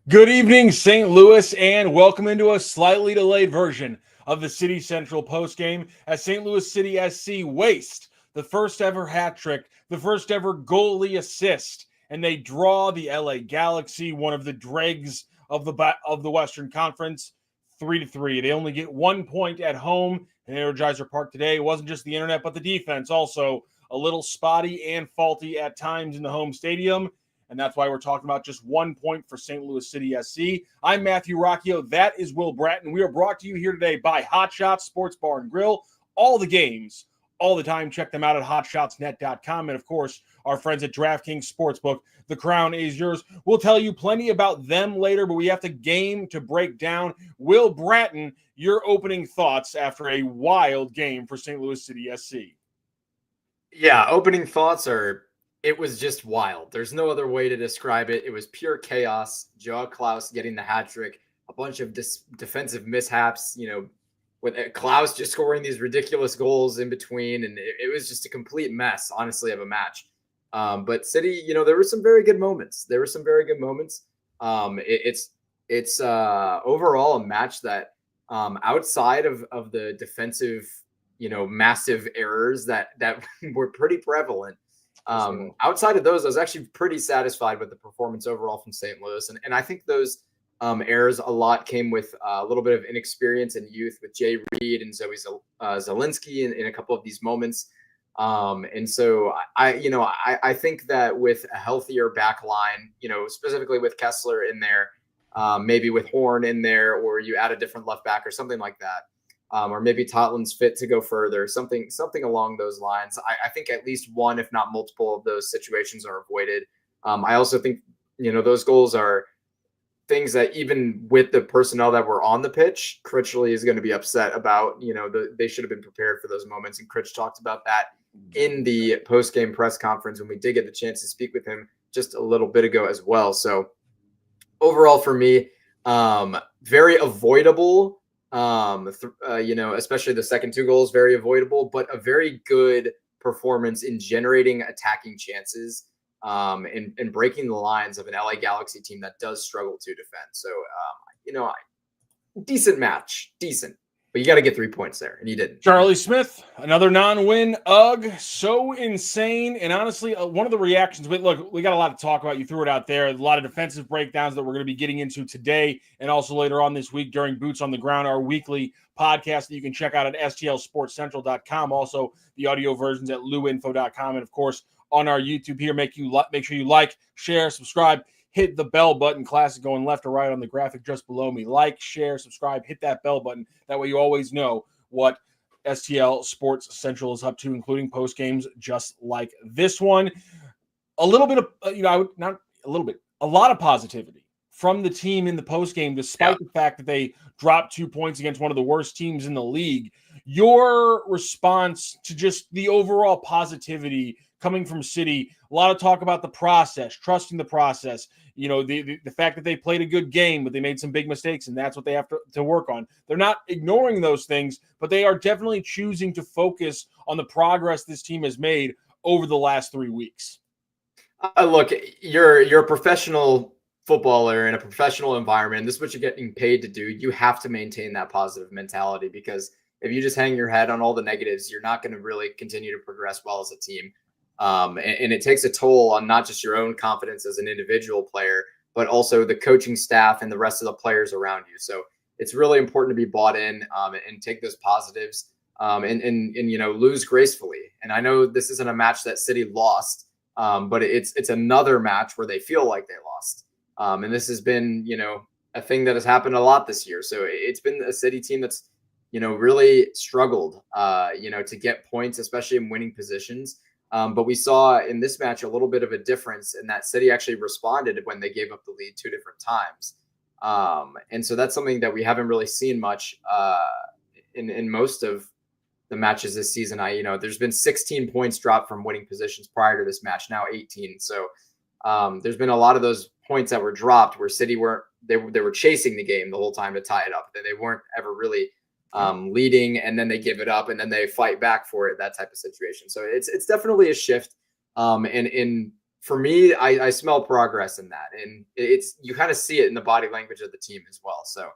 Good evening, St. Louis, and welcome into a slightly delayed version of the City Central Postgame as St. Louis City SC waste the first ever hat trick, the first ever goalie assist, and they draw the LA Galaxy, one of the dregs of the Western Conference, 3-3. They only get 1 point at home in Energizer Park today. It wasn't just the internet, but the defense also a little spotty and faulty at times in the home stadium. And that's why we're talking about just 1 point for St. Louis City SC. I'm Matthew Rocchio. That is Will Bratton. We are brought to you here today by Hot Shots Sports Bar and Grill. All the games, all the time. Check them out at hotshotsnet.com. And, of course, our friends at DraftKings Sportsbook. The crown is yours. We'll tell you plenty about them later, but we have the game to break down. Will Bratton, your opening thoughts after a wild game for St. Louis City SC. Yeah, opening thoughts are... It was just wild. There's no other way to describe it. It was pure chaos. Klauss getting the hat trick, a bunch of defensive mishaps, with Klauss just scoring these ridiculous goals in between. And it was just a complete mess, honestly, of a match. But City, there were some very good moments. It's overall a match that outside of the defensive, massive errors that were pretty prevalent. Outside of those, I was actually pretty satisfied with the performance overall from St. Louis. And I think those errors a lot came with a little bit of inexperience and youth with Jay Reed and Zoe Zielinski in a couple of these moments. And so I think that with a healthier back line, specifically with Kessler in there, maybe with Horn in there, or you add a different left back or something like that. Or maybe Tottenham's fit to go further, something along those lines. I think at least one, if not multiple of those situations are avoided. I also think, those goals are things that even with the personnel that were on the pitch, Critchley is going to be upset about. They should have been prepared for those moments. And Critch talked about that in the post-game press conference when we did get the chance to speak with him just a little bit ago as well. So overall for me, very avoidable. Especially the second two goals, very avoidable, but a very good performance in generating attacking chances, and breaking the lines of an LA Galaxy team that does struggle to defend. So, decent match, but you got to get 3 points there, and you didn't. Charlie Smith, another non-win. Ugh, so insane. And honestly, one of the reactions, look, we got a lot to talk about. You threw it out there. A lot of defensive breakdowns that we're going to be getting into today and also later on this week during Boots on the Ground, our weekly podcast that you can check out at stlsportscentral.com. Also, the audio versions at luinfo.com. And, of course, on our YouTube here. Make sure you like, share, subscribe. Hit the bell button. Class is going left or right on the graphic just below me. Like, share, subscribe, hit that bell button. That way you always know what STL Sports Central is up to, including post games just like this one. A little bit of, a lot of positivity from the team in the post game, despite the fact that they dropped 2 points against one of the worst teams in the league. Your response to just the overall positivity coming from City, a lot of talk about the process, trusting the process, the fact that they played a good game, but they made some big mistakes, and that's what they have to work on. They're not ignoring those things, but they are definitely choosing to focus on the progress this team has made over the last 3 weeks. Look, you're a professional footballer in a professional environment. This is what you're getting paid to do. You have to maintain that positive mentality, because if you just hang your head on all the negatives, you're not going to really continue to progress well as a team. And it takes a toll on not just your own confidence as an individual player, but also the coaching staff and the rest of the players around you. So it's really important to be bought in, and take those positives, and lose gracefully. And I know this isn't a match that City lost, but it's another match where they feel like they lost. And this has been, a thing that has happened a lot this year. So it's been a City team that's, really struggled, to get points, especially in winning positions. But we saw in this match a little bit of a difference in that City actually responded when they gave up the lead 2 different times. And so that's something that we haven't really seen much in most of the matches this season. There's been 16 points dropped from winning positions prior to this match, now 18. So there's been a lot of those points that were dropped where City were chasing the game the whole time to tie it up. They weren't ever really leading, and then they give it up, and then they fight back for it, that type of situation. So it's definitely a shift. And for me, I smell progress in that, and it's you kind of see it in the body language of the team as well. So,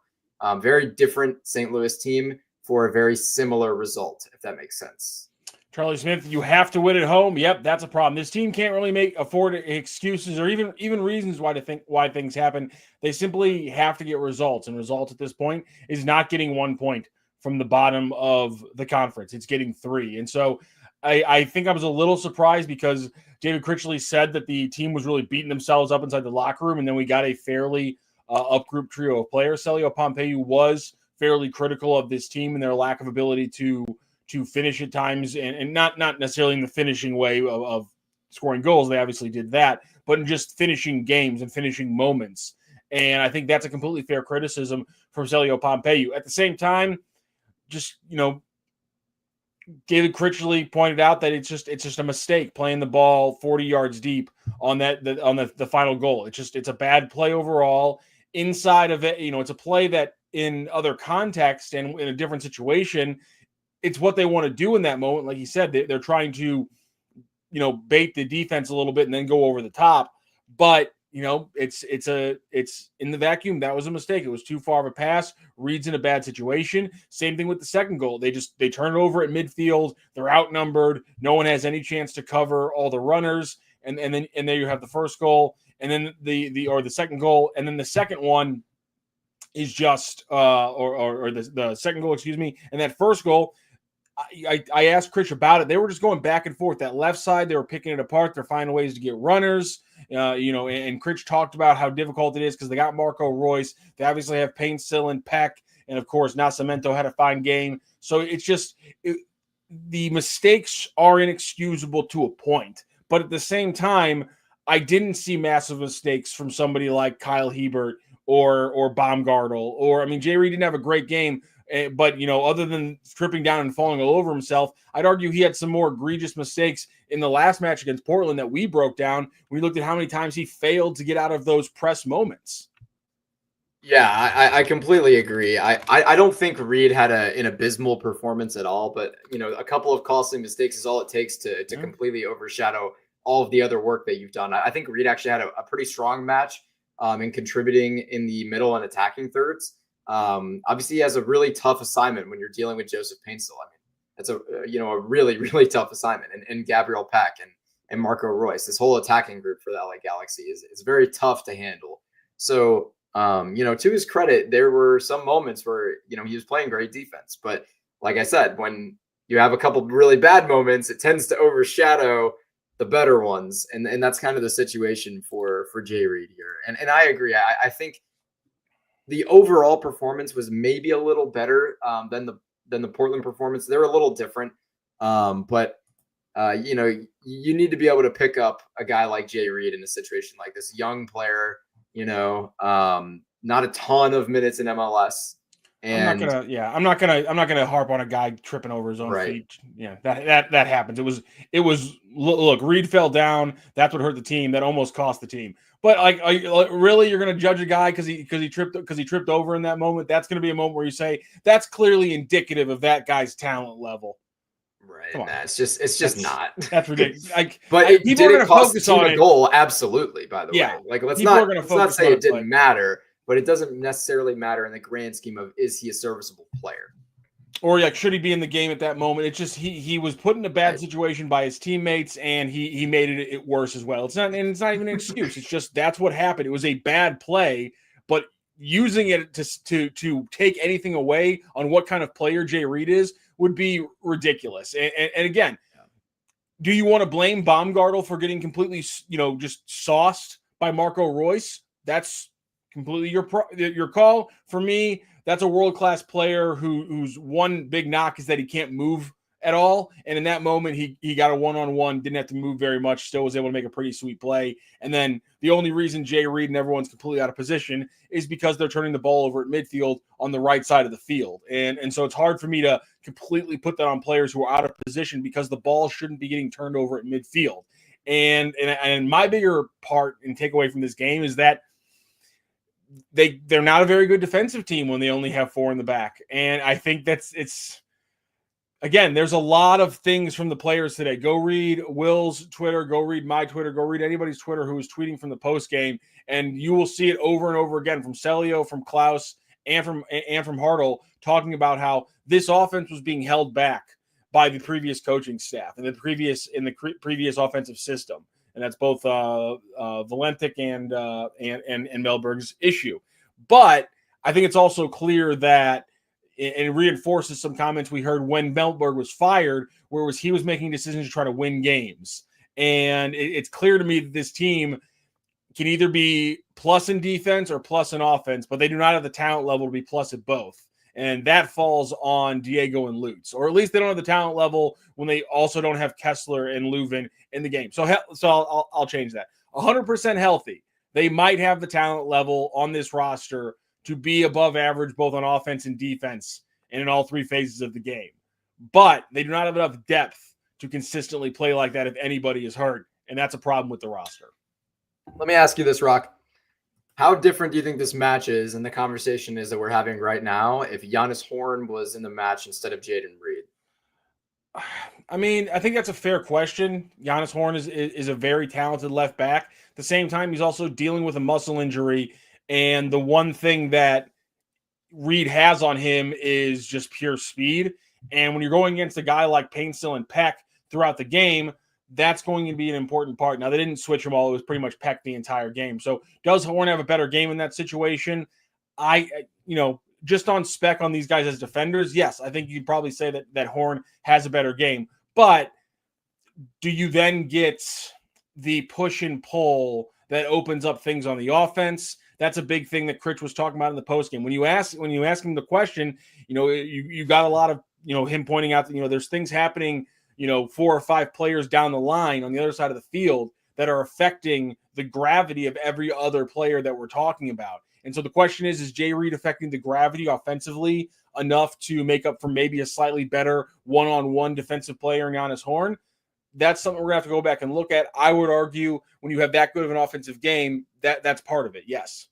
very different St. Louis team for a very similar result, if that makes sense. Charlie Smith, you have to win at home. Yep, that's a problem. This team can't really afford excuses or even reasons why things happen. They simply have to get results, and results at this point is not getting 1 point from the bottom of the conference. It's getting 3, and so I think I was a little surprised because David Critchley said that the team was really beating themselves up inside the locker room, and then we got a fairly up-group trio of players. Celio Pompeu was fairly critical of this team and their lack of ability to finish at times, and not necessarily in the finishing way of scoring goals. They obviously did that, but in just finishing games and finishing moments. And I think that's a completely fair criticism from Celio Pompeu. At the same time, just, David Critchley pointed out that it's just a mistake playing the ball 40 yards deep on the final goal. It's a bad play overall. Inside of it, it's a play that in other context and in a different situation, it's what they want to do in that moment. Like you said, they're trying to, bait the defense a little bit and then go over the top. But it's in the vacuum. That was a mistake. It was too far of a pass. Reed's in a bad situation. Same thing with the second goal. They turn it over at midfield. They're outnumbered. No one has any chance to cover all the runners. And then there you have the first goal, and then the second goal, and then the second one is just the second goal, excuse me, and that first goal. I asked Chris about it. They were just going back and forth. That left side, they were picking it apart. They're finding ways to get runners, and Chris talked about how difficult it is because they got Marco Royce. They obviously have Payne Sill, Peck, and of course, Nascimento had a fine game. So it's just the mistakes are inexcusable to a point. But at the same time, I didn't see massive mistakes from somebody like Kyle Hebert or Baumgartel. Jay Reed didn't have a great game. But, other than tripping down and falling all over himself, I'd argue he had some more egregious mistakes in the last match against Portland that we broke down. We looked at how many times he failed to get out of those press moments. Yeah, I completely agree. I don't think Reed had an abysmal performance at all, but, a couple of costly mistakes is all it takes to completely overshadow all of the other work that you've done. I think Reed actually had a pretty strong match in contributing in the middle and attacking thirds. Obviously he has a really tough assignment when you're dealing with Joseph Painstill. That's a really, really tough assignment. And Gabriel Peck and Marco Royce, this whole attacking group for the LA Galaxy is very tough to handle. So, to his credit, there were some moments where, he was playing great defense, but like I said, when you have a couple of really bad moments, it tends to overshadow the better ones. And that's kind of the situation for Jay Reed here. And I agree. I think the overall performance was maybe a little better than the Portland performance. They're a little different, but you need to be able to pick up a guy like Jay Reed in a situation like this. Young player, not a ton of minutes in MLS. And I'm not gonna harp on a guy tripping over his own feet. Yeah, that happens. It was look, Reed fell down. That's what hurt the team. That almost cost the team. But really, you're going to judge a guy because he tripped over in that moment? That's going to be a moment where you say that's clearly indicative of that guy's talent level. Right. Nah, it's just not. That's ridiculous. But people are going to focus on a goal. Absolutely. By the way, let's not say it didn't matter, but it doesn't necessarily matter in the grand scheme of is he a serviceable player. Or should he be in the game at that moment? It's just he was put in a bad situation by his teammates, and he made it worse as well. It's not even an excuse. It's just that's what happened. It was a bad play, but using it to take anything away on what kind of player Jay Reed is would be ridiculous. And again, do you want to blame Baumgartel for getting completely just sauced by Marco Royce? That's completely your call. For me, that's a world-class player whose one big knock is that he can't move at all. And in that moment, he got a one-on-one, didn't have to move very much, still was able to make a pretty sweet play. And then the only reason Jay Reed and everyone's completely out of position is because they're turning the ball over at midfield on the right side of the field. And so it's hard for me to completely put that on players who are out of position because the ball shouldn't be getting turned over at midfield. And my bigger part and takeaway from this game is that they're not a very good defensive team when they only have 4 in the back. And I think again, there's a lot of things from the players today. Go read Will's Twitter, go read my Twitter, go read anybody's Twitter who was tweeting from the post game, and you will see it over and over again from Celio, from Klauss, and from Hartle, talking about how this offense was being held back by the previous coaching staff and the previous offensive system, and that's both Valentic and Melberg's issue. But I think it's also clear that it reinforces some comments we heard when Melberg was fired, where he was making decisions to try to win games. And it's clear to me that this team can either be plus in defense or plus in offense, but they do not have the talent level to be plus at both. And that falls on Diego and Lutz, or at least they don't have the talent level when they also don't have Kessler and Leuven in the game. So I'll change that. 100% healthy, they might have the talent level on this roster to be above average both on offense and defense and in all three phases of the game. But they do not have enough depth to consistently play like that if anybody is hurt, and that's a problem with the roster. Let me ask you this, Rock. How different do you think this match is and the conversation is that we're having right now if Giannis Horn was in the match instead of Jaden Reed? I mean, I think that's a fair question. Giannis Horn is a very talented left back. At the same time, he's also dealing with a muscle injury, and the one thing that Reed has on him is just pure speed. And when you're going against a guy like Painstill and Peck throughout the game, that's going to be an important part. Now, they didn't switch them all. It was pretty much Peck the entire game. So does Horn have a better game in that situation? Just on spec on these guys as defenders, yes, I think you'd probably say that Horn has a better game. But do you then get the push and pull that opens up things on the offense? That's a big thing that Critch was talking about in the postgame. When you ask him the question, you got a lot of, him pointing out that, there's things happening, 4 or 5 players down the line on the other side of the field that are affecting the gravity of every other player that we're talking about. And so the question is Jay Reed affecting the gravity offensively enough to make up for maybe a slightly better one-on-one defensive player in Giannis Horn? That's something we're going to have to go back and look at. I would argue when you have that good of an offensive game, that's part of it, yes.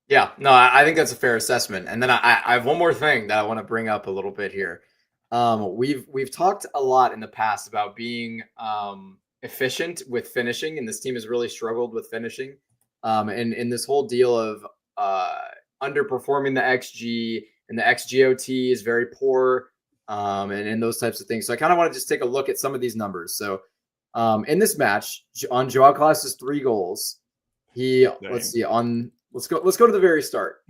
Yeah, no, I think that's a fair assessment. And then I have one more thing that I want to bring up a little bit here. We've talked a lot in the past about being efficient with finishing, and this team has really struggled with finishing. And in this whole deal of underperforming the XG, and the XGOT is very poor, and those types of things. So I kind of want to just take a look at some of these numbers. So in this match, on Joao Klauss's 3 goals, let's go to the very start.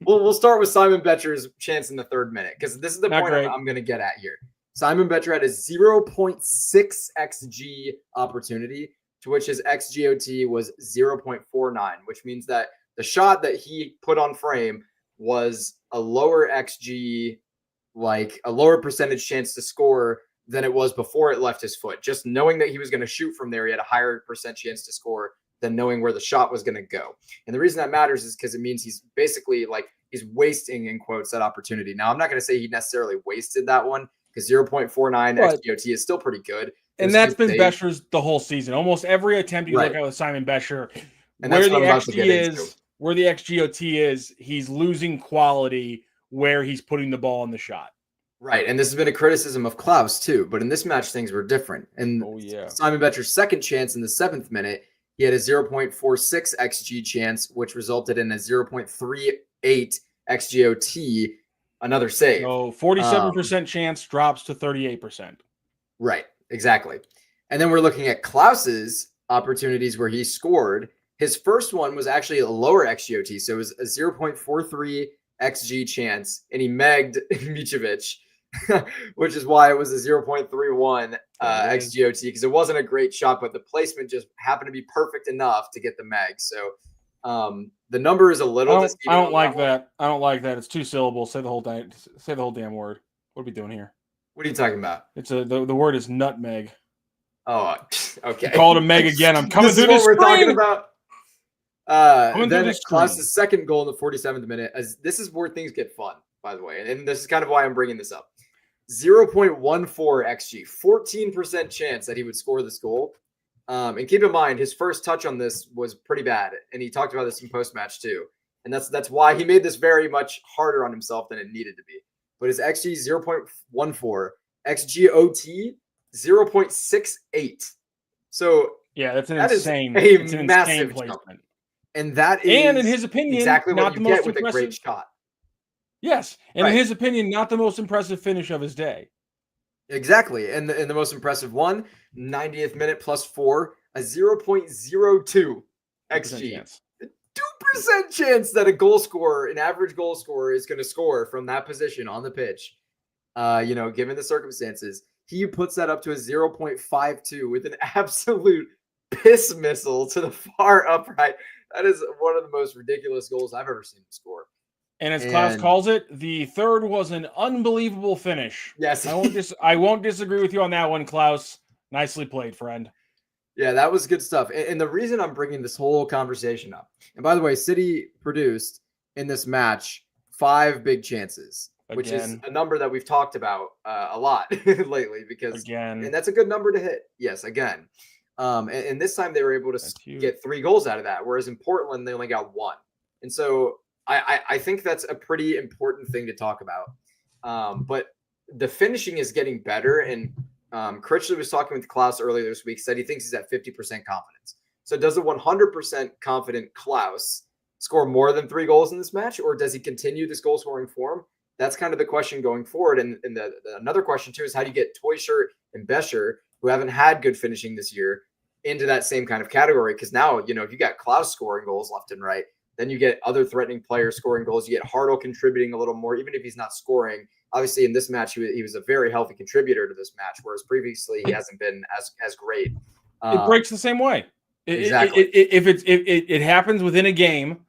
We'll start with Simon Betcher's chance in the 3rd minute, because this is the point I'm going to get at here. Simon Betcher had a 0.6 XG opportunity, to which his XGOT was 0.49, which means that the shot that he put on frame was a lower XG, like a lower percentage chance to score than it was before it left his foot. Just knowing that he was going to shoot from there, he had a higher percent chance to score than knowing where the shot was going to go. And the reason that matters is because it means he's basically he's wasting, in quotes, that opportunity. Now, I'm not going to say he necessarily wasted that one, because 0.49 XGOT is still pretty good. And that's been Bescher's the whole season. Almost every attempt you look at with Simon Bescher, and where the XGOT is, he's losing quality where he's putting the ball in the shot. Right. And this has been a criticism of Klauss too. But in this match, things were different. And Simon Betcher's second chance in the 7th minute, he had a 0.46 XG chance, which resulted in a 0.38 XGOT, another save. So 47% chance drops to 38%. Right. Exactly. And then we're looking at Klauss's opportunities where he scored. His first one was actually a lower XGOT. So it was a 0.43 XG chance, and he megged Mitrovic, which is why it was a 0.31 XGOT, because it wasn't a great shot, but the placement just happened to be perfect enough to get the meg. So the number is a little deceiving. I don't like that. I don't like that. It's 2 syllables. Say the whole damn word. What are we doing here? What are you talking about? It's the word is nutmeg. Oh, okay. You called a meg again. I'm coming through the screen. We're talking about. Then Klauss's second goal in the 47th minute. As this is where things get fun, by the way, and this is kind of why I'm bringing this up. 0.14 XG, 14% chance that he would score this goal. And keep in mind, his first touch on this was pretty bad, and he talked about this in post-match too. And that's why he made this very much harder on himself than it needed to be. but his XG 0.14, XGOT 0.68. So yeah, that's that insane. It's an massive insane jump. placement. And that is, and in his opinion, exactly not what the you most get with impressive. a great shot. Yes, and Right. in his opinion, not the most impressive finish of his day. Exactly. And the most impressive one, 90th minute +4, a 0.02 XG. Chance. 2% chance that a goal scorer, an average goal scorer, is going to score from that position on the pitch. Given the circumstances, he puts that up to a 0.52 with an absolute piss missile to the far upright. That is one of the most ridiculous goals I've ever seen him score. And as Klauss calls it, the third was an unbelievable finish. Yes. I won't disagree with you on that one, Klauss. Nicely played, friend. Yeah, that was good stuff. And the reason I'm bringing this whole conversation up, and by the way, City produced in this match 5 big chances, which is a number that we've talked about a lot lately and that's a good number to hit. Yes, again. And this time they were able to get 3 goals out of that, whereas in Portland, they only got 1. And so I think that's a pretty important thing to talk about. But the finishing is getting better. And Critchley was talking with Klauss earlier this week, said he thinks he's at 50% confidence. So does a 100% confident Klauss score more than 3 goals in this match, or does he continue this goal scoring form? That's kind of the question going forward. And another question too is, how do you get Toyshirt and Bescher, who haven't had good finishing this year, into that same kind of category? Because now, if you got Klauss scoring goals left and right, then you get other threatening players scoring goals. You get Hartle contributing a little more, even if he's not scoring. Obviously, in this match, he was a very healthy contributor to this match, whereas previously he hasn't been as great. It breaks the same way. Exactly. If it happens within a game,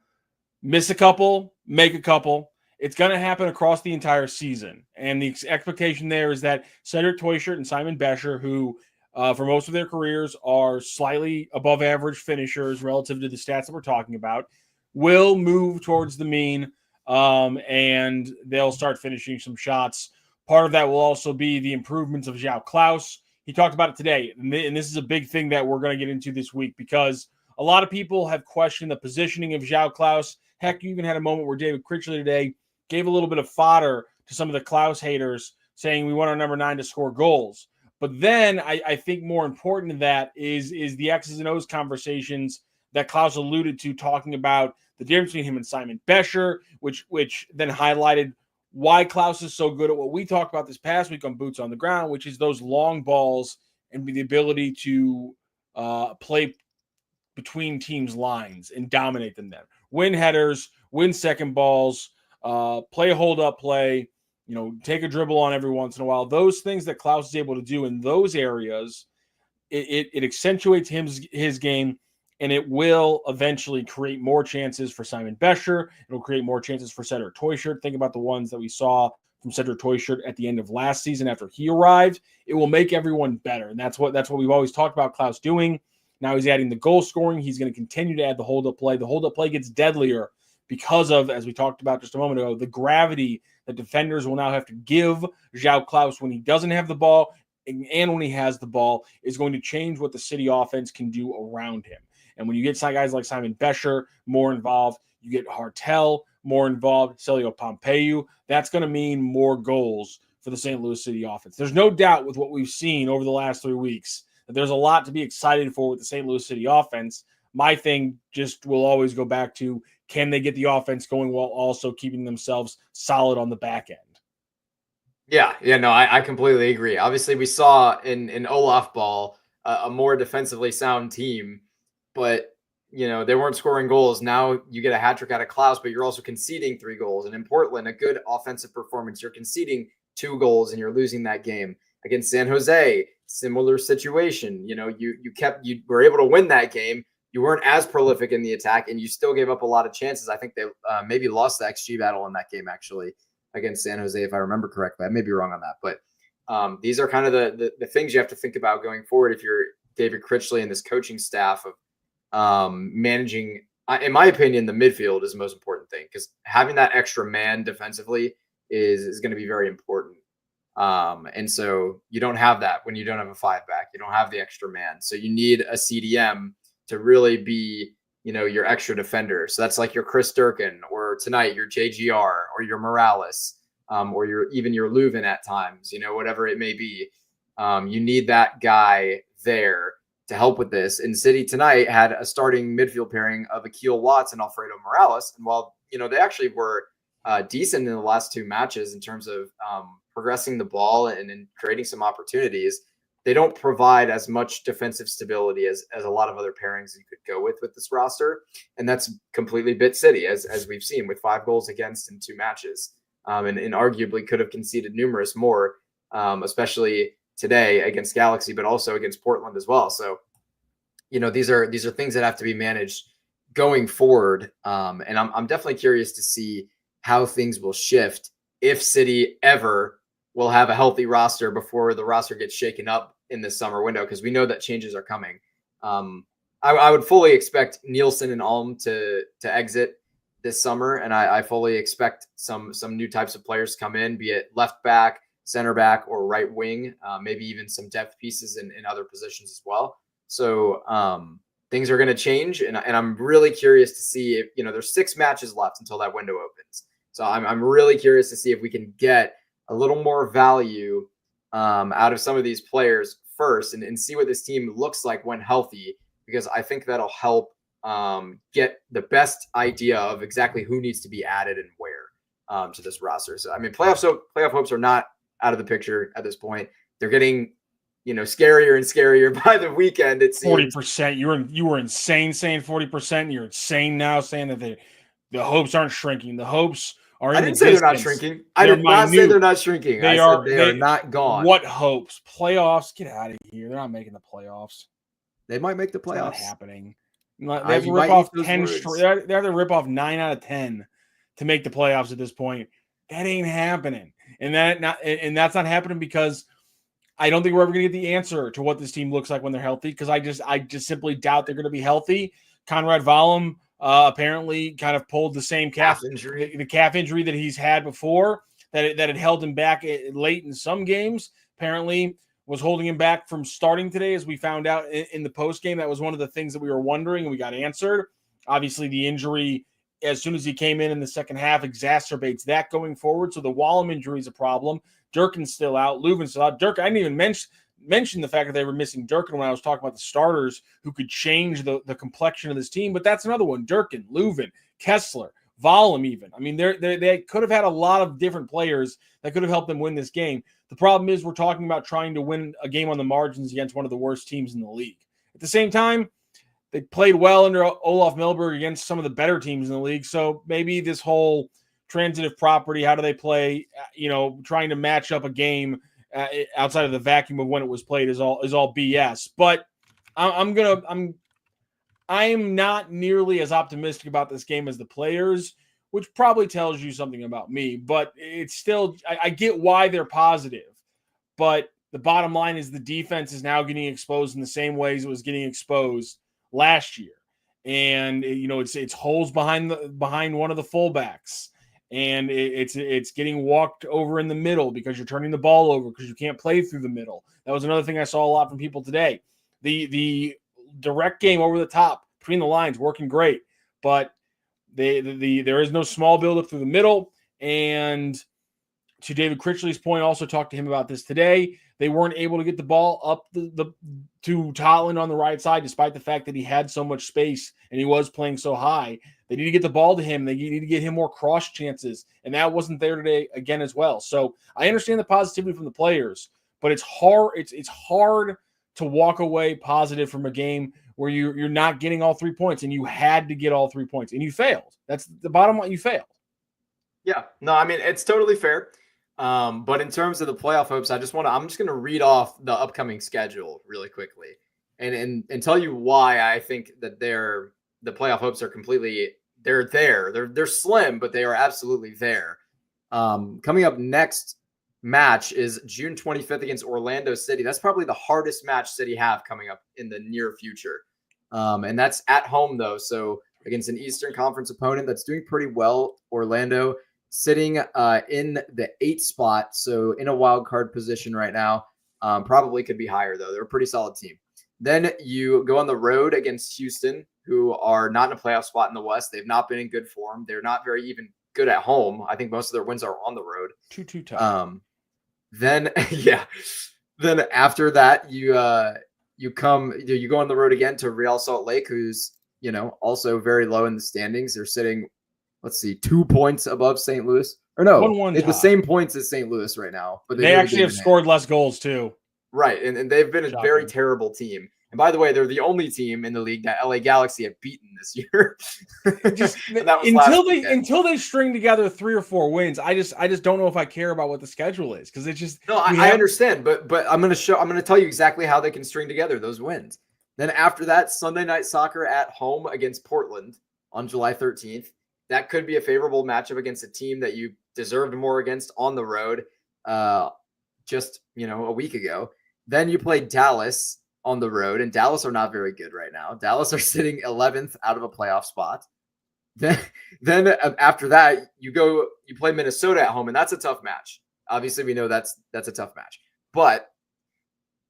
miss a couple, make a couple, it's going to happen across the entire season. And the expectation there is that Cedric Toyshirt and Simon Bescher, who for most of their careers are slightly above average finishers relative to the stats that we're talking about, will move towards the mean, and they'll start finishing some shots. Part of that will also be the improvements of João Klauss. He talked about it today, and this is a big thing that we're going to get into this week, because a lot of people have questioned the positioning of João Klauss. Heck, you even had a moment where David Critchley today gave a little bit of fodder to some of the Klauss haters, saying we want our number 9 to score goals. But then I think more important than that is the X's and O's conversations that Klauss alluded to, talking about the difference between him and Simon Bescher, which then highlighted why Klauss is so good at what we talked about this past week on Boots on the Ground, which is those long balls and the ability to play between teams' lines and dominate them then. Win headers, win second balls, play a hold-up play, take a dribble on every once in a while. Those things that Klauss is able to do in those areas, it accentuates his game, and it will eventually create more chances for Simon Bescher. It'll create more chances for Cedric Toyshirt. Think about the ones that we saw from Cedric Toyshirt at the end of last season after he arrived. It will make everyone better, and that's what we've always talked about Klauss doing. Now he's adding the goal scoring. He's going to continue to add the hold-up play. The hold-up play gets deadlier because of, as we talked about just a moment ago, the gravity that defenders will now have to give João Klauss when he doesn't have the ball and when he has the ball is going to change what the City offense can do around him. And when you get guys like Simon Bescher more involved, you get Hartel more involved, Celio Pompeu, that's going to mean more goals for the St. Louis City offense. There's no doubt with what we've seen over the last 3 weeks that there's a lot to be excited for with the St. Louis City offense. My thing just will always go back to, can they get the offense going while also keeping themselves solid on the back end? Yeah, no, I completely agree. Obviously, we saw in Olaf Ball a more defensively sound team, but they weren't scoring goals. Now you get a hat trick out of Klauss, but you're also conceding 3 goals. And in Portland, a good offensive performance, you're conceding 2 goals and you're losing that game. Against San Jose, similar situation. You were able to win that game. You weren't as prolific in the attack, and you still gave up a lot of chances. I think they maybe lost the XG battle in that game, actually, against San Jose, if I remember correctly. I may be wrong on that. But these are kind of the things you have to think about going forward if you're David Critchley and this coaching staff of managing. In my opinion, the midfield is the most important thing, because having that extra man defensively is going to be very important. And so you don't have that when you don't have a 5-back. You don't have the extra man. So you need a CDM to really be, your extra defender. So that's like your Chris Durkin, or tonight your JGR or your Morales. or your Leuven at times, whatever it may be. You need that guy there to help with this. And City tonight had a starting midfield pairing of Akil Watts and Alfredo Morales. And while, they actually were decent in the last two matches in terms of progressing the ball and creating some opportunities, they don't provide as much defensive stability as a lot of other pairings you could go with this roster. And that's completely bit City, as we've seen, with 5 goals against in 2 matches. And arguably could have conceded numerous more, especially today against Galaxy, but also against Portland as well. So, these are things that have to be managed going forward. And I'm definitely curious to see how things will shift if City ever will have a healthy roster before the roster gets shaken up in this summer window, because we know that changes are coming. I would fully expect Nielsen and Alm to exit this summer, and I fully expect some new types of players to come in, be it left back, center back, or right wing, maybe even some depth pieces in other positions as well. So things are going to change, and I'm really curious to see if, there's 6 matches left until that window opens. So I'm really curious to see if we can get a little more value out of some of these players first, and see what this team looks like when healthy, because I think that'll help get the best idea of exactly who needs to be added and where to this roster. So, I mean, playoff hopes are not out of the picture at this point. They're getting, scarier and scarier by the weekend. It seems 40%. You were insane saying 40%. You're insane now saying that the hopes aren't shrinking. The hopes are in I didn't say they're not shrinking. I did not say they're not shrinking. I said they are not gone. What hopes? Playoffs? Get out of here. They're not making the playoffs. They might make the playoffs. It's not happening. They have to rip off 10 straight. They have to rip off 9 out of 10 to make the playoffs at this point. That ain't happening. And that's not happening because I don't think we're ever going to get the answer to what this team looks like when they're healthy, because I just simply doubt they're going to be healthy. Conrad Wallum apparently kind of pulled the same calf injury, the calf injury that he's had before, that had held him back late in some games. Apparently was holding him back from starting today, as we found out in the post game. That was one of the things that we were wondering, and we got answered. Obviously, the injury, as soon as he came in the second half, exacerbates that going forward. So the Wallum injury is a problem. Durkin's still out. Leuven's still out. Durkin, I didn't even mention the fact that they were missing Durkin when I was talking about the starters who could change the complexion of this team. But that's another one. Durkin, Leuven, Kessler, Wallum even. I mean, they could have had a lot of different players that could have helped them win this game. The problem is we're talking about trying to win a game on the margins against one of the worst teams in the league. At the same time, they played well under Olaf Milberg against some of the better teams in the league. So maybe this whole transitive property, how do they play, trying to match up a game outside of the vacuum of when it was played is all BS. But I am not nearly as optimistic about this game as the players, which probably tells you something about me. But it's still, I get why they're positive. But the bottom line is the defense is now getting exposed in the same ways it was getting exposed last year. And, it's holes behind one of the fullbacks. And it's getting walked over in the middle because you're turning the ball over because you can't play through the middle. That was another thing I saw a lot from people today. The direct game over the top between the lines working great, but there is no small buildup through the middle. And to David Critchley's point, also talked to him about this today, they weren't able to get the ball up to Totland on the right side, despite the fact that he had so much space and he was playing so high. They need to get the ball to him. They need to get him more cross chances, and that wasn't there today again as well. So I understand the positivity from the players, but it's hard. It's hard to walk away positive from a game where you're not getting all 3 points, and you had to get all 3 points, and you failed. That's the bottom line. You failed. Yeah, no, I mean, it's totally fair. But in terms of the playoff hopes, I'm just going to read off the upcoming schedule really quickly and tell you why I think that the playoff hopes are completely, they're there. They're slim, but they are absolutely there. Coming up next match is June 25th against Orlando City. That's probably the hardest match City have coming up in the near future. And that's at home though. So against an Eastern Conference opponent that's doing pretty well, Orlando, sitting in the 8th spot, so in a wild card position right now. Probably could be higher, though. They're a pretty solid team. Then you go on the road against Houston, who are not in a playoff spot in the West. They've not been in good form. They're not very even good at home. I think most of their wins are on the road. 2-2 tie. Then then after that you go on the road again to Real Salt Lake, who's also very low in the standings. They're sitting, let's see, 2 points above St. Louis. Or no, 1-1 it's the tie. same points as St. Louis right now. But they actually have scored less goals too. Right, and they've been a very terrible team. And by the way, they're the only team in the league that LA Galaxy have beaten this year. Until they string together 3 or 4 wins, I just don't know if I care about what the schedule is, because it's just I understand, but I'm going to tell you exactly how they can string together those wins. Then after that, Sunday Night Soccer at home against Portland on July 13th. That could be a favorable matchup against a team that you deserved more against on the road just a week ago. Then you play Dallas on the road, and Dallas are not very good right now. Dallas are sitting 11th out of a playoff spot. Then after that, you play Minnesota at home, and that's a tough match. Obviously, we know that's a tough match, but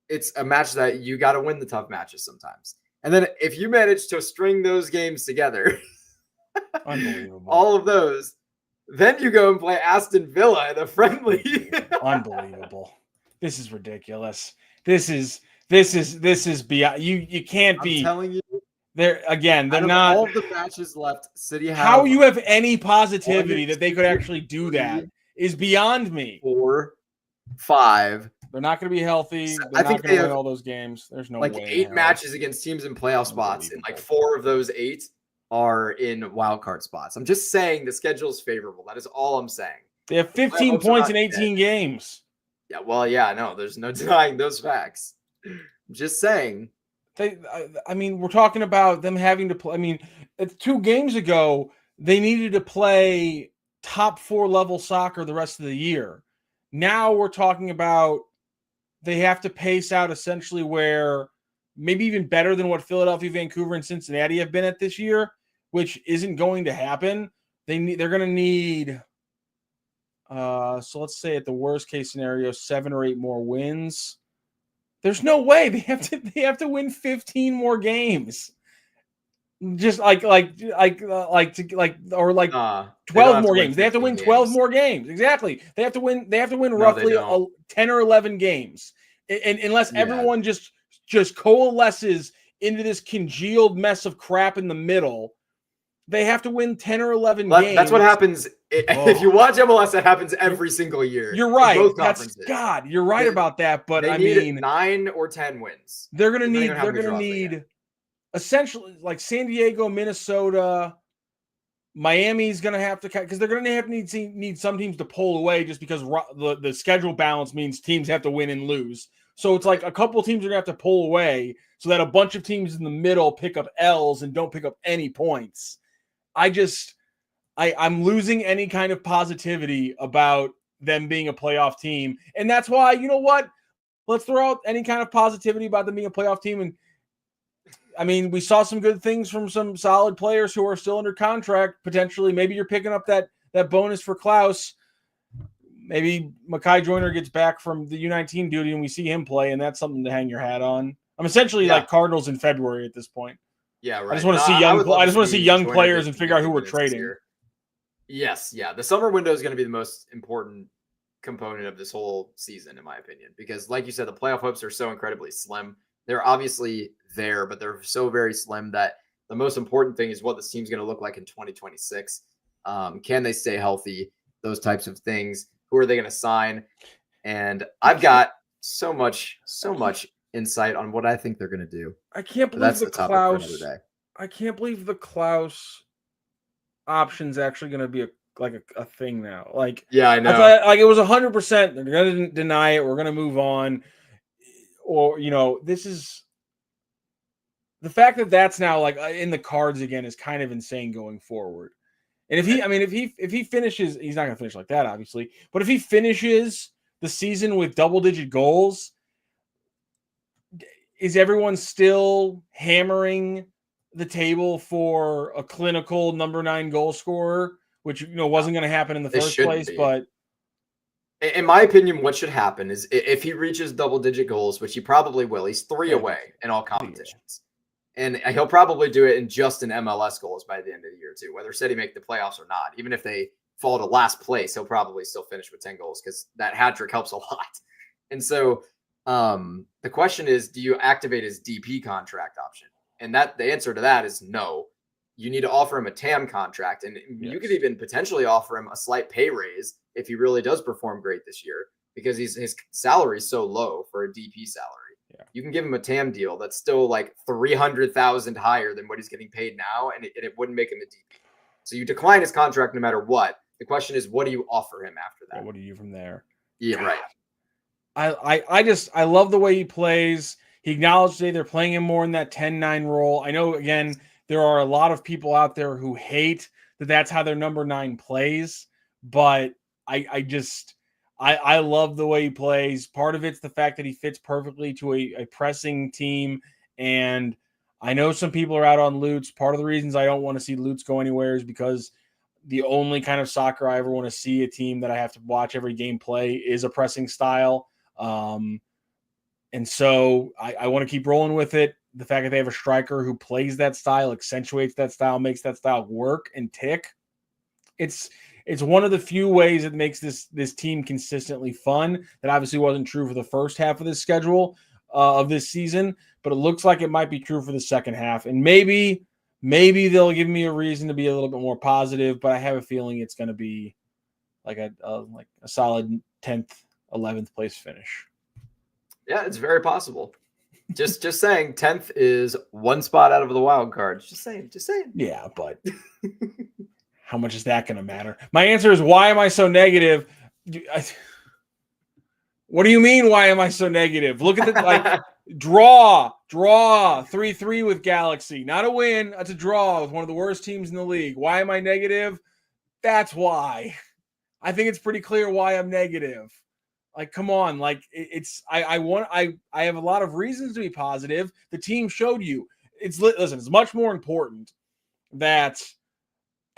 it's a match that you got to win the tough matches sometimes. And then if you manage to string those games together, unbelievable, all of those, then you go and play Aston Villa in a friendly. Unbelievable. This is ridiculous. This is beyond. You can't be. I'm telling you. They're not. All of the matches left, City have. How you have any positivity that they could actually do that is beyond me. 4, 5. They're not going to be healthy. They're I not think going to they win have all those games. There's no like way. 8 matches against teams in playoff spots, and like 4 of those 8 are in wild card spots. I'm just saying the schedule is favorable. That is all I'm saying. They have 15 points in 18 games. Yeah, well, yeah, no, there's no denying those facts. I'm just saying. We're talking about them having to play. 2 games ago, they needed to play top 4 level soccer the rest of the year. Now we're talking about they have to pace out essentially where maybe even better than what Philadelphia, Vancouver, and Cincinnati have been at this year, which isn't going to happen. They're going to need, so let's say at the worst case scenario, 7 or 8 more wins. There's no way they have to win 15 more games. Just 12 more games. They have to win 12 more games. Exactly. They have to win roughly 10 or 11 games. And unless everyone just coalesces into this congealed mess of crap in the middle, they have to win 10 or 11 games. That's what happens. If you watch MLS, that happens every single year. You're right. You're right about that. But they need 9 or 10 wins. They're going to need essentially like San Diego, Minnesota, Miami's going to have to, because they're going to have to need some teams to pull away just because the schedule balance means teams have to win and lose. So it's like a couple teams are going to have to pull away so that a bunch of teams in the middle pick up L's and don't pick up any points. I'm losing any kind of positivity about them being a playoff team. And that's why, you know what? Let's throw out any kind of positivity about them being a playoff team. And we saw some good things from some solid players who are still under contract. Potentially, maybe you're picking up that bonus for Klauss. Maybe Makai Joyner gets back from the U19 duty and we see him play, and that's something to hang your hat on. I'm essentially like Cardinals in February at this point. Yeah, right. I just want to see young players and figure out who we're trading. Yes, yeah. The summer window is going to be the most important component of this whole season, in my opinion, because like you said, the playoff hopes are so incredibly slim. They're obviously there, but they're so very slim that the most important thing is what this team's going to look like in 2026. Can they stay healthy? Those types of things. Who are they going to sign? And I've got so much insight on what I think they're going to do. I can't believe the Klauss. I can't believe the Klauss option's actually going to be a thing now. Yeah, I know. It was 100%. They're going to deny it. We're going to move on. Or this is the fact that that's now in the cards again is kind of insane going forward. And if he finishes, he's not going to finish like that, obviously. But if he finishes the season with double-digit goals, is everyone still hammering the table for a clinical number 9 goal scorer, which wasn't going to happen in the first place? But in my opinion, what should happen is if he reaches double-digit goals, which he probably will, he's 3 away in all competitions. And he'll probably do it in just an MLS goals by the end of the year, too, whether City make the playoffs or not. Even if they fall to last place, he'll probably still finish with 10 goals because that hat trick helps a lot. And so the question is, do you activate his DP contract option? And the answer to that is no. You need to offer him a TAM contract, and you could even potentially offer him a slight pay raise if he really does perform great this year, because his salary is so low for a DP salary. Yeah. You can give him a TAM deal that's still like $300,000 higher than what he's getting paid now, and it wouldn't make him a DP. So you decline his contract no matter what. The question is, what do you offer him after that? Yeah, what do you do from there? Yeah, right. I love the way he plays. He acknowledged today they're playing him more in that 10-9 role. I know, again, there are a lot of people out there who hate that that's how their number 9 plays, but I love the way he plays. Part of it's the fact that he fits perfectly to a pressing team, and I know some people are out on Lutz. Part of the reasons I don't want to see Lutz go anywhere is because the only kind of soccer I ever want to see a team that I have to watch every game play is a pressing style. And so I want to keep rolling with it. The fact that they have a striker who plays that style, accentuates that style, makes that style work and tick. It's one of the few ways it makes this team consistently fun. That obviously wasn't true for the first half of this schedule of this season, but it looks like it might be true for the second half. And maybe they'll give me a reason to be a little bit more positive, but I have a feeling it's going to be like a solid 10th, 11th place finish. Yeah, it's very possible. Just saying, 10th is one spot out of the wild cards. Just saying. Yeah, but how much is that going to matter? My answer is, why am I so negative? What do you mean, why am I so negative? Look at the draw 3-3 with Galaxy. Not a win, that's a draw with one of the worst teams in the league. Why am I negative? That's why. I think it's pretty clear why I'm negative. Like, come on. Like, I have a lot of reasons to be positive. The team showed you. It's much more important that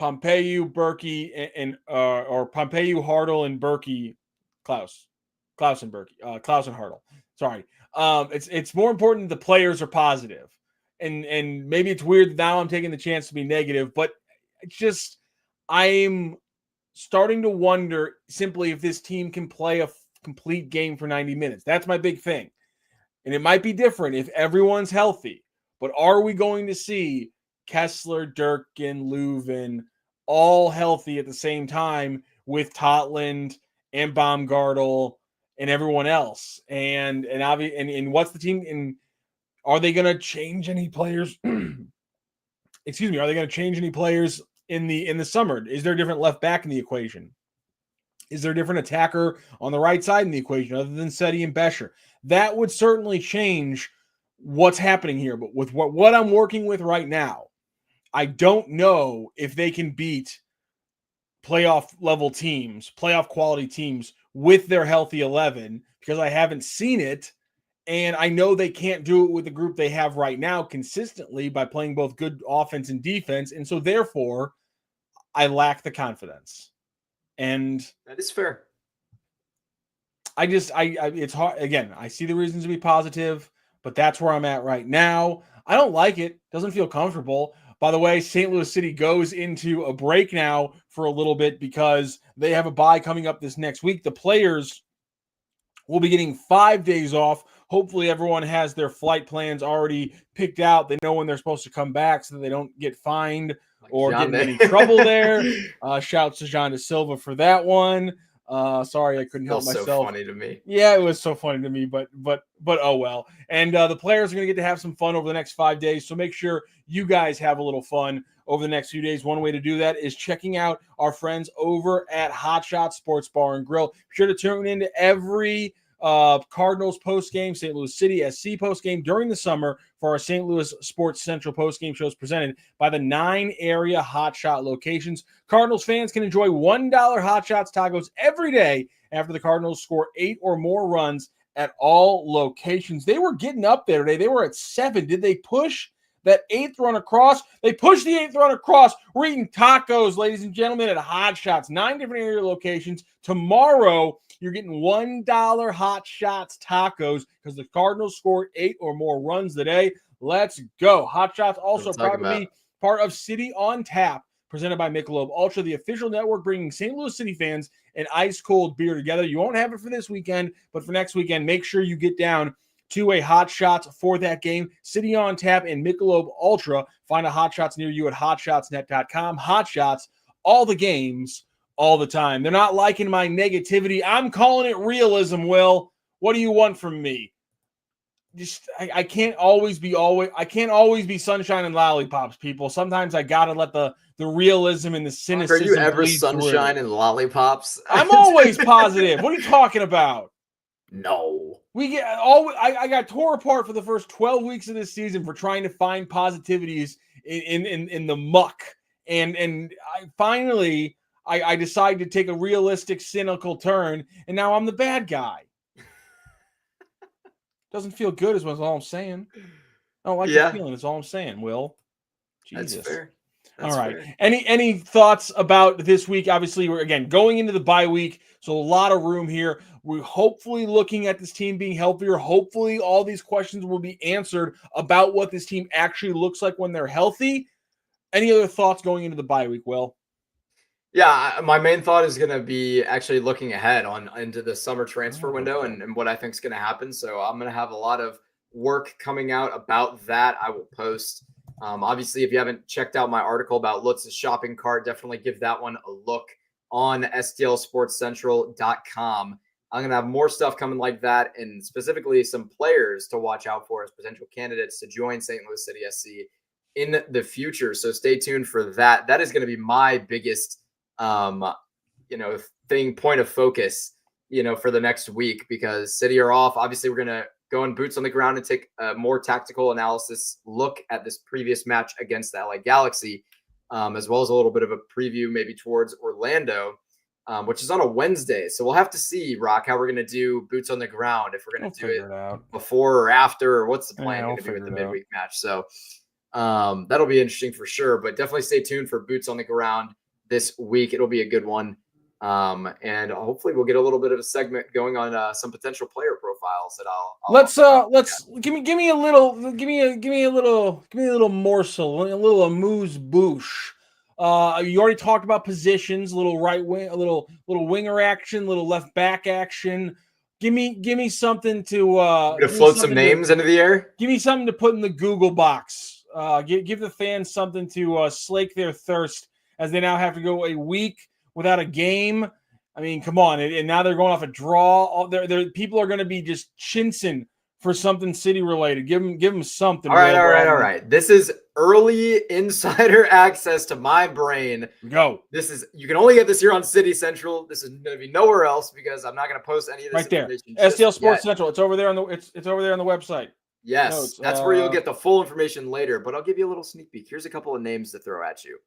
Pompeu, Berkey, or Pompeu, Hartl, and Berkey, Klauss and Berkey, Klauss and Hartl. Sorry. It's more important that the players are positive. And maybe it's weird that now I'm taking the chance to be negative, but it's just, I'm starting to wonder simply if this team can play a complete game for 90 minutes. That's my big thing. And it might be different if everyone's healthy, but are we going to see Kessler, Durkin, Leuven all healthy at the same time with Totland and Baumgartel and everyone else? And what's the team? And are they going to change any players? Excuse me. Are they going to change any players in the summer? Is there a different left back in the equation? Is there a different attacker on the right side in the equation other than Seti and Bescher? That would certainly change what's happening here. But with what I'm working with right now, I don't know if they can beat playoff level teams, playoff quality teams with their healthy 11, because I haven't seen it. And I know they can't do it with the group they have right now consistently by playing both good offense and defense. And so therefore, I lack the confidence. And that is fair. It's hard. Again, I see the reasons to be positive, but that's where I'm at right now. I don't like it. Doesn't feel comfortable. By the way, St. Louis City goes into a break now for a little bit because they have a bye coming up this next week. The players will be getting 5 days off. Hopefully everyone has their flight plans already picked out. They know when they're supposed to come back so that they don't get fined or get in any trouble there. Shouts to Jean de Silva for that one. Sorry, I couldn't help myself. So funny to me. Yeah, it was so funny to me, but oh well. And the players are going to get to have some fun over the next 5 days. So make sure you guys have a little fun over the next few days. One way to do that is checking out our friends over at Hot Shot Sports Bar and Grill. Be sure to tune into every Cardinals postgame, St. Louis City SC postgame during the summer for our St. Louis Sports Central postgame shows presented by the 9 area Hot Shot locations. Cardinals fans can enjoy $1 Hot Shots tacos every day after the Cardinals score 8 or more runs at all locations. They were getting up there today. They were at 7. Did they push that 8th run across? They pushed the 8th run across. We're eating tacos, ladies and gentlemen, at Hot Shots, 9 different area locations. Tomorrow, you're getting $1 Hot Shots tacos because the Cardinals scored 8 or more runs today. Let's go. Hot Shots also proud to be part of City on Tap, presented by Michelob Ultra, the official network bringing St. Louis City fans and ice-cold beer together. You won't have it for this weekend, but for next weekend, make sure you get down to a Hot Shots for that game. City on Tap and Michelob Ultra. Find a Hot Shots near you at hotshotsnet.com. Hot Shots, all the games, all the time. They're not liking my negativity. I'm calling it realism, Will. What do you want from me? I can't always be sunshine and lollipops, people. Sometimes I gotta let the realism and the cynicism. Are you ever bleed sunshine through. and lollipops? I'm always positive. What are you talking about? No. I got tore apart for the first 12 weeks of this season for trying to find positivities in the muck. And I finally decided to take a realistic, cynical turn, and now I'm the bad guy. Doesn't feel good is all I'm saying. I don't like the feeling. That's all I'm saying, Will. Jesus. That's fair. All right. Fair. Any thoughts about this week? Obviously, we're again going into the bye week, so a lot of room here. We're hopefully looking at this team being healthier. Hopefully, all these questions will be answered about what this team actually looks like when they're healthy. Any other thoughts going into the bye week, Will? Yeah, my main thought is going to be actually looking ahead into the summer transfer window and what I think is going to happen. So I'm going to have a lot of work coming out about that. I will post. Obviously, if you haven't checked out my article about Lutz's shopping cart, definitely give that one a look on stlsportscentral.com. I'm going to have more stuff coming like that, and specifically some players to watch out for as potential candidates to join St. Louis City SC in the future. So stay tuned for that. That is going to be my biggest point of focus, for the next week, because City are off. Obviously, we're going to go in boots on the ground and take a more tactical analysis look at this previous match against the LA Galaxy, as well as a little bit of a preview maybe towards Orlando, which is on a Wednesday. So we'll have to see, Rock, how we're going to do boots on the ground, if we're going to do it before or after, or what's the plan going to be with the midweek match. So that'll be interesting for sure, but definitely stay tuned for boots on the ground this week. It'll be a good one. And hopefully we'll get a little bit of a segment going on some potential player profiles that I'll give me a little morsel, a little amuse bouche. You already talked about positions, a little right wing, a little winger action, a little left back action. Give me something to float some names into the air. Give me something to put in the Google box. Give the fans something to slake their thirst, as they now have to go a week without a game. I mean, come on. And now they're going off a draw. People are going to be just chinsing for something City related. Give them something. All right. This is early insider access to my brain. Go. You can only get this here on City Central. This is going to be nowhere else, because I'm not going to post any of this information. STL Sports Central. It's over there on it's over there on the website. Yes, that's where you'll get the full information later, but I'll give you a little sneak peek. Here's a couple of names to throw at you.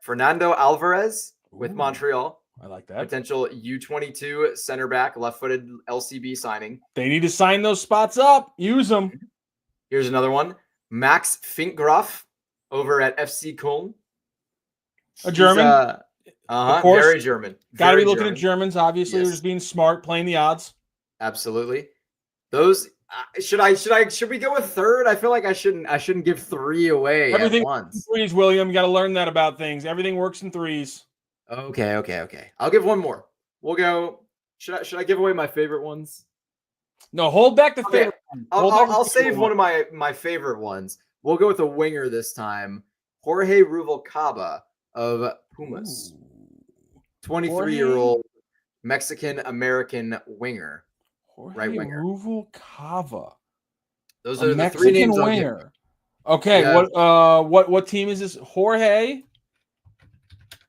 Fernando Alvarez with Montreal. I like that. Potential U22 center back, left-footed LCB signing. They need to sign those spots up. Use them. Here's another one. Max Finkgraf over at FC Köln. A German. Of course. Very German. Got to be looking at Germans. Obviously, They're just being smart, playing the odds. Absolutely. Those should we go with third? I feel like I shouldn't give three away Everything at once. Threes, William. You got to learn that about things. Everything works in threes. Okay. I'll give one more. We'll go. Should I give away my favorite ones? No, hold back the favorite. I'll save one of my favorite ones. We'll go with a winger this time. Jorge Ruvalcaba of Pumas. 23-year-old Mexican-American winger. Right winger. Ruvalcaba. Those are the three names. Winger. Okay, yeah. What team is this? Jorge?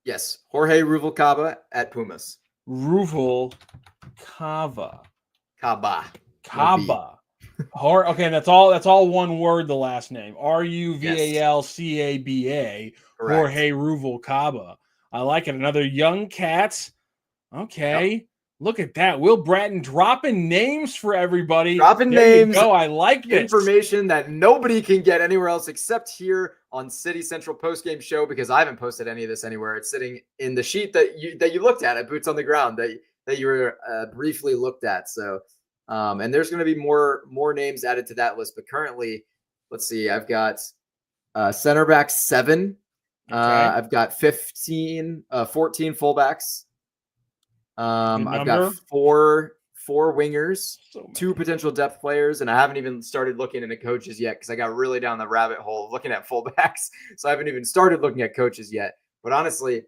Yes, Jorge Ruvalcaba at Pumas. Ruvalcaba. Caba. Okay, that's all one word, the last name. Ruvalcaba. Jorge Ruvalcaba. I like it. Another young cat. Okay. Yep. Look at that. Will Bratton dropping names for everybody. Names. Oh, I like this. Information that nobody can get anywhere else except here on City Central Postgame Show, because I haven't posted any of this anywhere. It's sitting in the sheet that you looked at Boots on the Ground that you were briefly looked at. So, and there's going to be more names added to that list. But currently, let's see. I've got center back 7 Okay. I've got 14 fullbacks. I've got four wingers, two potential depth players, and I haven't even started looking into coaches yet because I got really down the rabbit hole of looking at fullbacks. So I haven't even started looking at coaches yet. But honestly,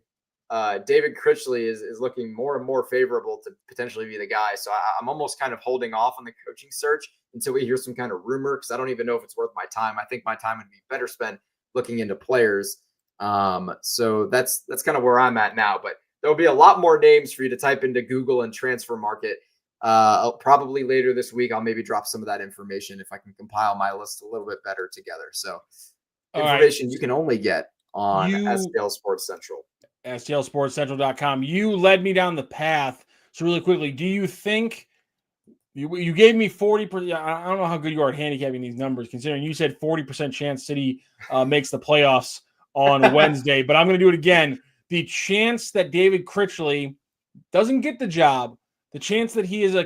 David Critchley is looking more and more favorable to potentially be the guy. So I'm almost kind of holding off on the coaching search until we hear some kind of rumor, because I don't even know if it's worth my time. I think my time would be better spent looking into players. So that's kind of where I'm at now. But there'll be a lot more names for you to type into Google and transfer market. Probably later this week, I'll maybe drop some of that information if I can compile my list a little bit better together. So information you can only get on STL Sports Central. STLSportsCentral.com. You led me down the path. So really quickly, do you think you gave me 40%? I don't know how good you are at handicapping these numbers, considering you said 40% chance City makes the playoffs on Wednesday, but I'm going to do it again. The chance that David Critchley doesn't get the job, the chance that he is a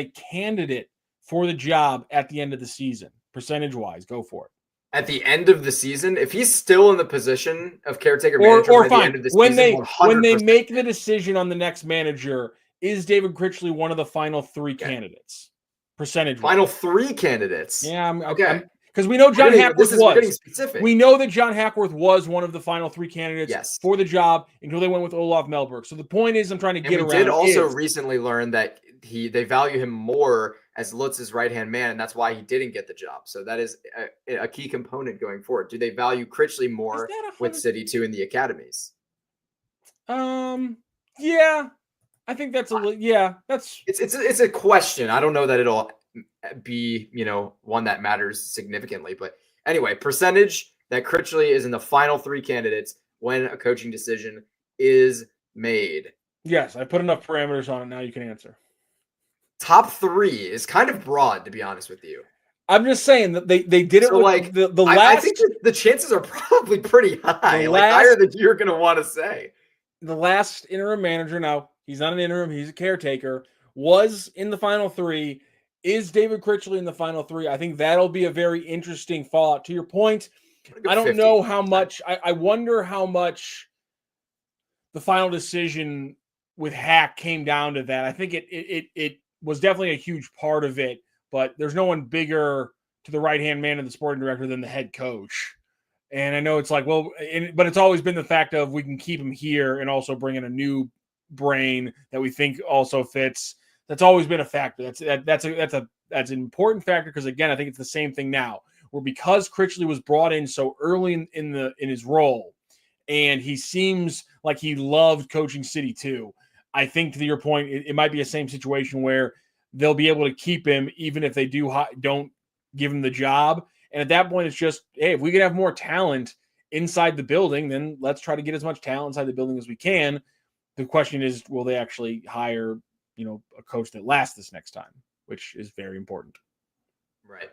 candidate for the job at the end of the season, percentage-wise, go for it. At the end of the season, if he's still in the position of caretaker manager or by fine, the end of the season, when they make the decision on the next manager, is David Critchley one of the final three candidates? Percentage. Final three candidates. Yeah, okay. Because we know John Hackworth was. Getting specific. We know that John Hackworth was one of the final three candidates for the job until they went with Olaf Melberg. So the point is, I'm trying to get around. We did also recently learn that they value him more as Lutz's right-hand man, and that's why he didn't get the job. So that is a key component going forward. Do they value Critchley more with City 2 in the academies? Yeah. I think that's it's a question. I don't know that it'll be, one that matters significantly, but anyway, percentage that Critchley is in the final three candidates when a coaching decision is made. Yes, I put enough parameters on it. Now you can answer. Top three is kind of broad, to be honest with you. I'm just saying that they did it with the last. I think the chances are probably pretty high, higher than you're going to want to say. The last interim manager, now he's not an interim, he's a caretaker, was in the final three. Is David Critchley in the final three? I think that'll be a very interesting fallout. To your point, I don't know how much. I wonder how much the final decision with Hack came down to that. I think it was definitely a huge part of it, but there's no one bigger to the right-hand man of the sporting director than the head coach. And I know it's like, but it's always been the fact of we can keep him here and also bring in a new brain that we think also fits. That's always been a factor. That's an important factor, because again, I think it's the same thing now, where because Critchley was brought in so early in his role, and he seems like he loved coaching City too. I think, to your point, it might be a same situation where they'll be able to keep him even if they don't give him the job. And at that point, it's just, hey, if we can have more talent inside the building, then let's try to get as much talent inside the building as we can. The question is, will they actually hire, a coach that lasts this next time, which is very important. Right.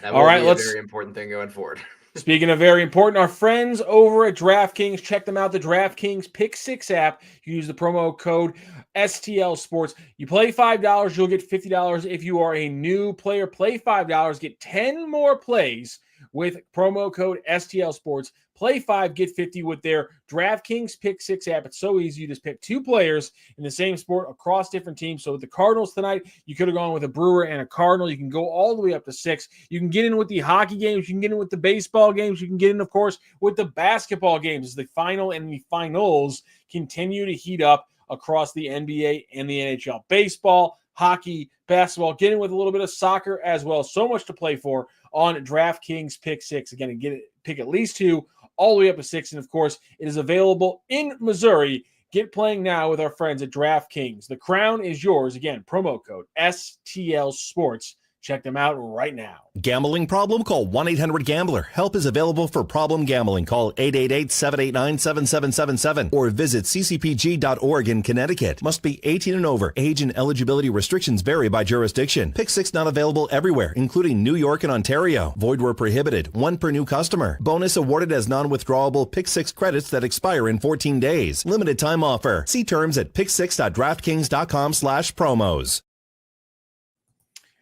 That will be a very important thing going forward. Speaking of very important, our friends over at DraftKings, check them out. The DraftKings Pick 6 app. You use the promo code STL Sports. You play $5, you'll get $50. If you are a new player, play $5, get 10 more plays with promo code STL Sports. Play 5, get 50 with their DraftKings Pick 6 app. It's so easy. You just pick two players in the same sport across different teams. So with the Cardinals tonight, you could have gone with a Brewer and a Cardinal. You can go all the way up to 6. You can get in with the hockey games. You can get in with the baseball games. You can get in, of course, with the basketball games as the final and the finals continue to heat up across the NBA and the NHL. Baseball, hockey, basketball, get in with a little bit of soccer as well. So much to play for on DraftKings Pick 6. Again, pick at least 2, all the way up to 6. And of course, it is available in Missouri. Get playing now with our friends at DraftKings. The crown is yours. Again, promo code STL Sports. Check them out right now. Gambling problem? Call 1-800-GAMBLER. Help is available for problem gambling. Call 888-789-7777 or visit ccpg.org in Connecticut. Must be 18 and over. Age and eligibility restrictions vary by jurisdiction. Pick 6 not available everywhere, including New York and Ontario. Void where prohibited. 1 per new customer. Bonus awarded as non-withdrawable Pick 6 credits that expire in 14 days. Limited time offer. See terms at pick6.draftkings.com/promos.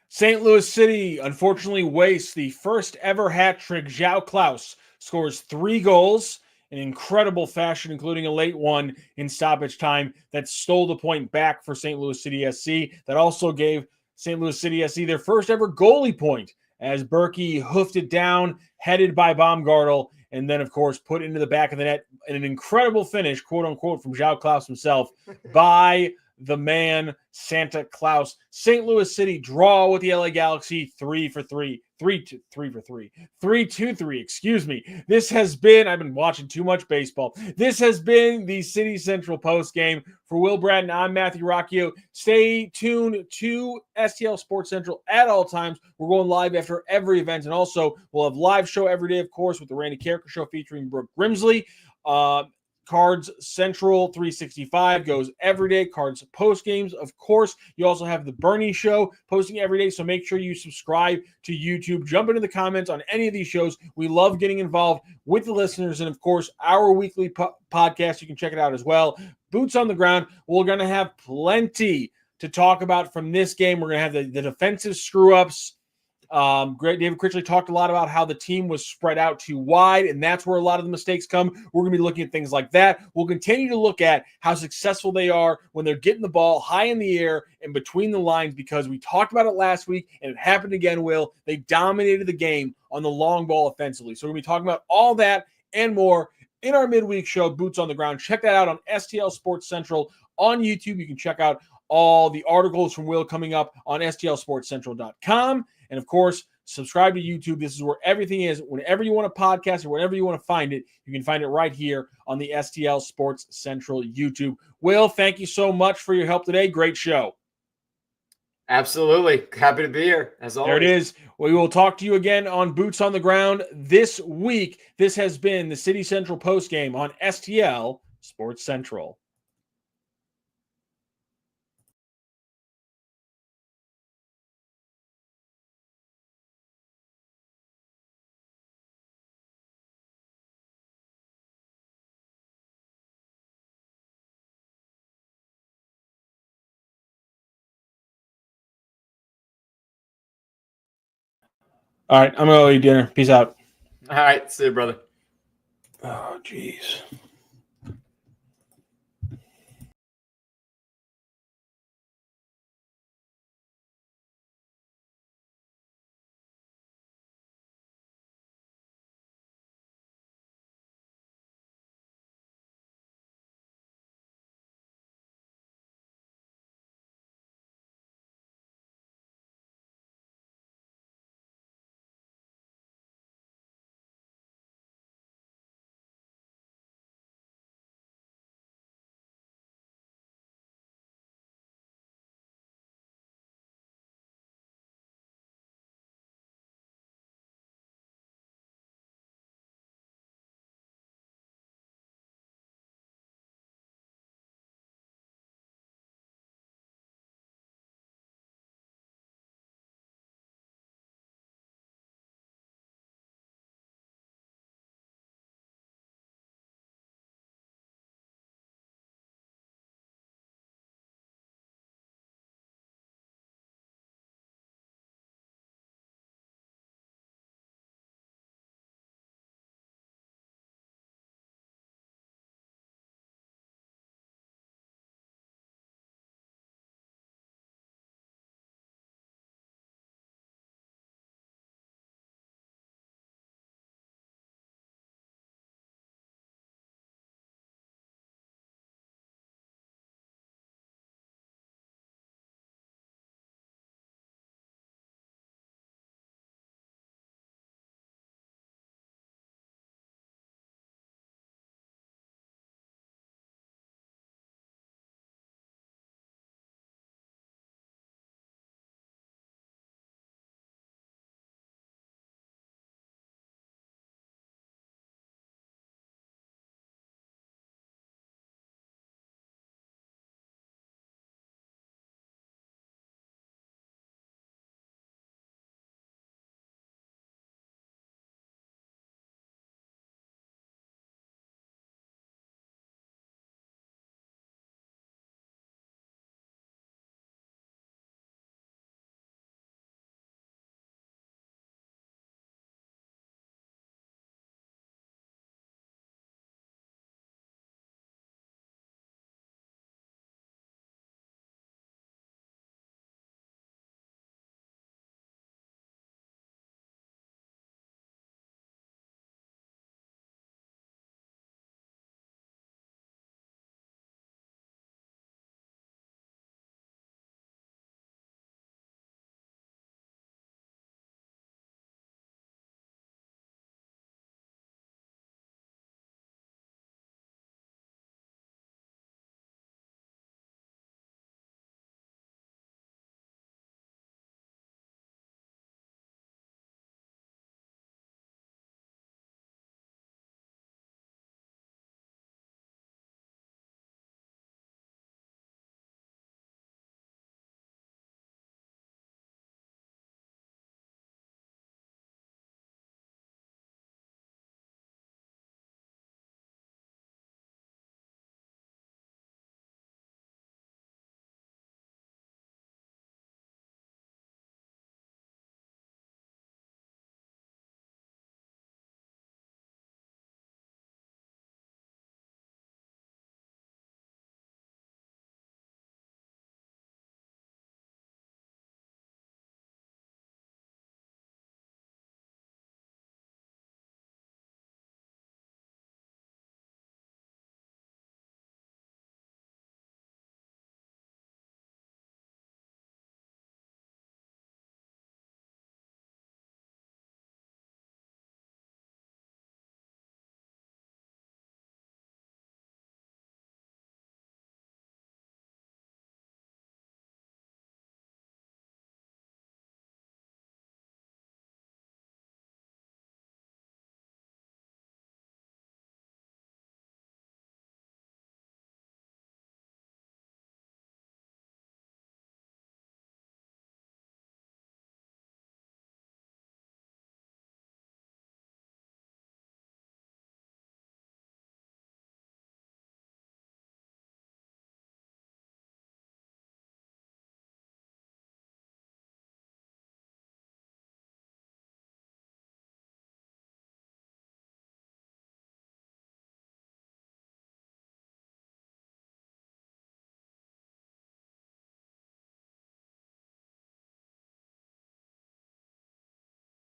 St. Louis City unfortunately wastes the first ever hat trick. Klauss scores 3 goals in incredible fashion, including a late one in stoppage time that stole the point back for St. Louis City SC. That also gave St. Louis City SC their first ever goalie point as Berkey hoofed it down, headed by Baumgartel, and then, of course, put into the back of the net in an incredible finish, quote-unquote, from João Klauss himself by the man, Santa Klauss. St. Louis City draw with the LA Galaxy 3-3. Excuse me. This has been, I've been watching too much baseball. This has been the City Central Postgame. For Will Bratton, I'm Matthew Rocchio. Stay tuned to STL Sports Central at all times. We're going live after every event. And also, we'll have live show every day, of course, with the Randy Carricker Show featuring Brooke Grimsley. Cards Central 365 goes every day. Cards post games, of course. You also have the Bernie Show posting every day, so make sure you subscribe to YouTube. Jump into the comments on any of these shows. We love getting involved with the listeners, and of course, our weekly podcast. You can check it out as well. Boots on the ground. We're going to have plenty to talk about from this game. We're going to have the defensive screw-ups. Great. David Critchley talked a lot about how the team was spread out too wide, and that's where a lot of the mistakes come. We're going to be looking at things like that. We'll continue to look at how successful they are when they're getting the ball high in the air and between the lines, because we talked about it last week, and it happened again, Will. They dominated the game on the long ball offensively. So we're going to be talking about all that and more in our midweek show, Boots on the Ground. Check that out on STL Sports Central on YouTube. You can check out all the articles from Will coming up on stlsportscentral.com. And of course, subscribe to YouTube. This is where everything is. Whenever you want a podcast or whenever you want to find it, you can find it right here on the STL Sports Central YouTube. Will, thank you so much for your help today. Great show. Absolutely. Happy to be here, as always. There it is. We will talk to you again on Boots on the Ground this week. This has been the City Central Postgame on STL Sports Central. All right, I'm going to go eat dinner. Peace out. All right. See you, brother. Oh, jeez.